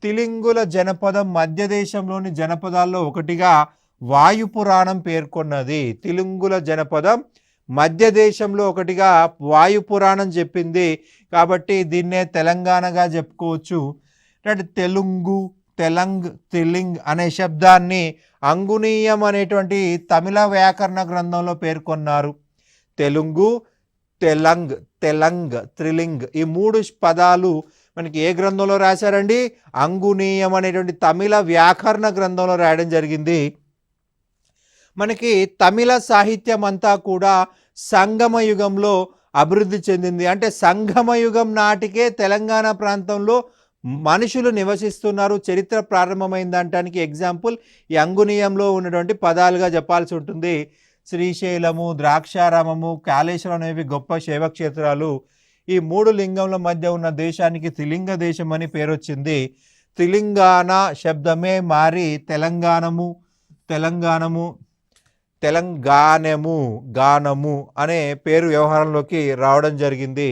తిలింగుల జనపదం మధ్య దేశంలోని జనపదాల్లో ఒకటిగా వాయుపురాణం పేర్కొన్నది. తిలింగుల జనపదం మధ్య దేశంలో ఒకటిగా వాయుపురాణం చెప్పింది. కాబట్టి దీన్నే తెలంగాణగా చెప్పుకోవచ్చు. అంటే తెలుగు, తెలంగ్, తిలింగ్ అనే శబ్దాన్ని అంగునీయం అనేటువంటి తమిళ వ్యాకరణ గ్రంథంలో పేర్కొన్నారు. తెలుగు, తెలంగ్, తెలంగ్, త్రిలింగ్ ఈ 3 పదాలు మనకి ఏ గ్రంథంలో రాశారండి? అంగునీయం అనేటువంటి తమిళ వ్యాకరణ గ్రంథంలో రాయడం జరిగింది. మనకి తమిళ సాహిత్యం అంతా కూడా సంగమ యుగంలో అభివృద్ధి చెందింది. అంటే సంగమ యుగం నాటికే తెలంగాణ ప్రాంతంలో మనుషులు నివసిస్తున్నారు, చరిత్ర ప్రారంభమైంది అనడానికి ఎగ్జాంపుల్ ఈ అంగునీయంలో ఉన్నటువంటి పదాలుగా చెప్పాల్సి ఉంటుంది. శ్రీశైలము, ద్రాక్షారామము, కాళేశ్వరం అనేవి గొప్ప శైవక్షేత్రాలు. ఈ 3 లింగముల మధ్య ఉన్న దేశానికి త్రిలింగ దేశం అని పేరు వచ్చింది. తెలంగాణ శబ్దమే మారి తెలంగాణము, తెలంగాణము, తెలంగాణము, గానము అనే పేరు వ్యవహారంలోకి రావడం జరిగింది.